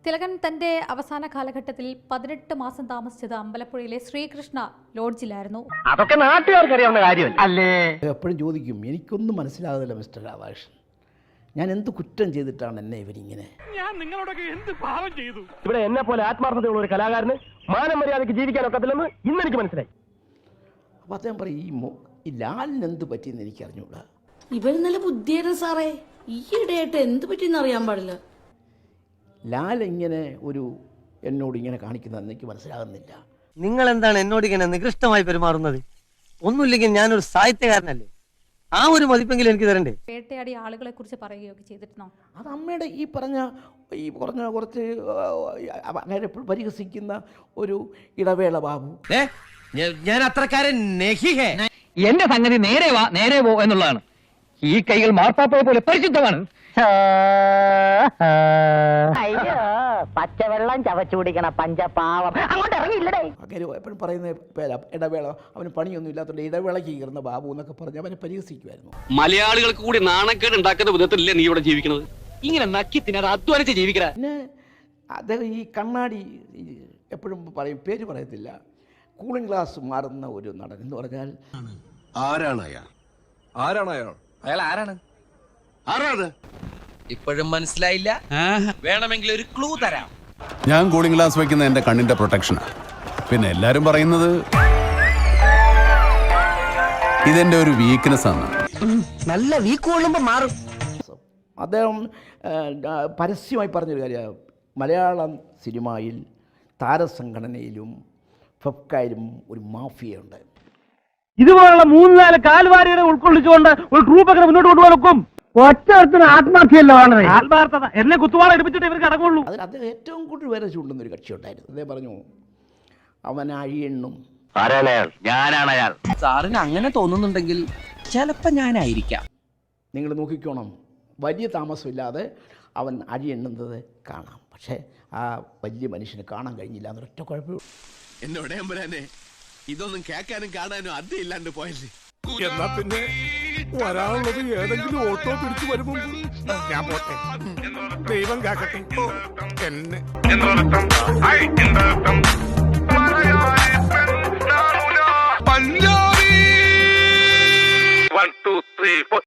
തിലകൻ തന്റെ അവസാന കാലഘട്ടത്തിൽ 18 മാസം താമസിച്ചത് അമ്പലപ്പുഴയിലെ ശ്രീകൃഷ്ണ ലോഡ്ജിലായിരുന്നു. അതൊക്കെ നാട്ടുകാർക്ക് അറിയാവുന്ന കാര്യമല്ല അല്ലേ? എപ്പോഴും ചോദിക്കും, എനിക്കൊന്നും മനസ്സിലാകുന്നില്ല മിസ്റ്റർ രാധാകൃഷ്ണൻ, ഞാൻ എന്ത് കുറ്റം ചെയ്തിട്ടാണ് എന്നെ ഇവരിങ്ങനെ? ഞാൻ നിങ്ങളോടൊക്കെ എന്ത് പാവം ചെയ്തു? ഇവിടെ എന്നെ പോലെ ആത്മാർത്ഥതയുള്ള ഒരു കലാകാരന് മാനം മര്യാദയ്ക്ക് ജീവിക്കാനൊക്കത്തില്ലെന്ന് ഇന്ന് എനിക്ക് മനസ്സിലായി. അപ്പം അദ്ദേഹം പറയും, ഈ ലാലിന് എന്ത് പറ്റിയെന്ന് എനിക്ക് അറിഞ്ഞൂടാ. ഇവർ നല്ല ബുദ്ധിയായിരുന്നു സാറേ. ഈയിടെയായിട്ട് എന്ത് പറ്റിയെന്ന് അറിയാൻ പാടില്ല. ലാൽ ഇങ്ങനെ എന്നോട് ഇങ്ങനെ കാണിക്കുന്നതെന്ന് എനിക്ക് മനസ്സിലാകുന്നില്ല. നിങ്ങൾ എന്താണ് എന്നോട് ഇങ്ങനെ നികൃഷ്ടമായി പെരുമാറുന്നത്? ഒന്നുമില്ലെങ്കിൽ ഞാനൊരു സാഹിത്യകാരനല്ലേ, ആ ഒരു മതിപ്പെങ്കിലും എനിക്ക് തരണ്ടേ? വേട്ടയാടി ആളുകളെ കുറിച്ച് പറയുകയൊക്കെ ചെയ്തിരുന്നോ? അത് അമ്മയുടെ ഈ പറഞ്ഞ കുറച്ച് അങ്ങനെ എപ്പോഴും പരിഹസിക്കുന്ന ഒരു ഇടവേള ബാബു. ഞാൻ അത്രക്കാരൻ എന്റെ സംഗതി നേരെ പോ എന്നുള്ളതാണ്. ഈ കൈകൾ മാർപ്പാപ്പയെ പോലെ പരിശുദ്ധമാണ്. അയ്യോ, പച്ചവെള്ളം ചവച്ചു കുടിക്കണ പഞ്ചപാവം അങ്ങോട്ട് ഇറങ്ങിയില്ലടേ. അങ്ങനെ എപ്പോഴും പറയുന്ന പേരാ ഇടവേള. അവന് പണിയൊന്നും ഇല്ലാത്തതുകൊണ്ട് ഇടവേളയ്ക്ക് കയറുന്ന ബാബു എന്നൊക്കെ പറഞ്ഞ് അവനെ പരിഹസിക്കുമായിരുന്നു. മലയാളികൾക്ക് കൂടി നാണക്കേട് ഉണ്ടാക്കുന്ന വിധത്തിലല്ലേ നീ ഇവിടെ ജീവിക്കുന്നത്? ഇങ്ങനെ നക്കി തിന്നത് അധ്വാനിച്ച് ജീവിക്കണ. പിന്നെ അദ്ദേഹം ഈ കണ്ണാടി എപ്പോഴും പറയും, പേര് പറയത്തില്ല, കൂളിംഗ് ഗ്ലാസ് മാറുന്ന ഒരു നടൻ എന്ന് പറഞ്ഞാൽ ആരാണ് അയാൾ? അയാൾ ആരാണ്? ഇപ്പോഴും മനസ്സിലായില്ല? വേണമെങ്കിൽ ഒരു ക്ലൂ തരാം. ഞാൻ കൂളിംഗ് ഗ്ലാസ് വെക്കുന്ന എന്റെ കണ്ണിന്റെ പ്രൊട്ടക്ഷനാണ്. പിന്നെ എല്ലാരും പറയുന്നത് ഇതെന്റെ ഒരു വീക്ക്നെസ് ആണ്. നല്ല വീക്ക് കൊള്ളുമ്പോ മാറും. അദ്ദേഹം പരസ്യമായി പറഞ്ഞൊരു കാര്യം, മലയാളം സിനിമയിൽ താരസംഘടനയിലും ഫെഫ്കയിലും ഒരു മാഫിയുണ്ട്. ഇതുപോലുള്ള 3-4 കാൽവാരികളെ ഉൾക്കൊള്ളിച്ചുകൊണ്ട് ഒരു ട്രൂപ്പൊക്കെ മുന്നോട്ട് കൊണ്ടുപോകാൻ ഒക്കും. ഒറ്റത്തിന് ആത്മാർത്ഥയല്ല വേണ്ടത്. ആത്മാർത്ഥത എന്നെ കുത്തുവാള എടുപ്പിച്ചിട്ട് ഇവർക്ക് അടങ്ങുള്ളൂ. അതിൽ അദ്ദേഹം ഏറ്റവും കൂടുതൽ പേരെ ചൂണ്ടുന്ന ഒരു കക്ഷി ഉണ്ടായിരുന്നു. അദ്ദേഹം പറഞ്ഞു, അവൻ അഴിയെണ്ണും. ഞാനാണ് അയാൾ. സാറിന് അങ്ങനെ തോന്നുന്നുണ്ടെങ്കിൽ ചിലപ്പോ ഞാനായിരിക്കാം. നിങ്ങൾ നോക്കിക്കോണം, വലിയ താമസമില്ലാതെ അവൻ അഴിയെണ്ണുന്നത് കാണാം. പക്ഷേ ആ വലിയ മനുഷ്യന് കാണാൻ കഴിഞ്ഞില്ല എന്നൊരൊറ്റ കുഴപ്പമേ. എന്നോട് എമ്പരാനെ ഇതൊന്നും കേൾക്കാനും കാണാനും അധികം ഇല്ലാണ്ട് പോയല്ലേ. എന്നാ പിന്നെ വരാനുള്ളത് ഏതെങ്കിലും ഓട്ടോ പിടിച്ചു വരുമ്പോ ഞാൻ പോട്ടെ. ദൈവം കാക്കട്ടെ എന്നെ.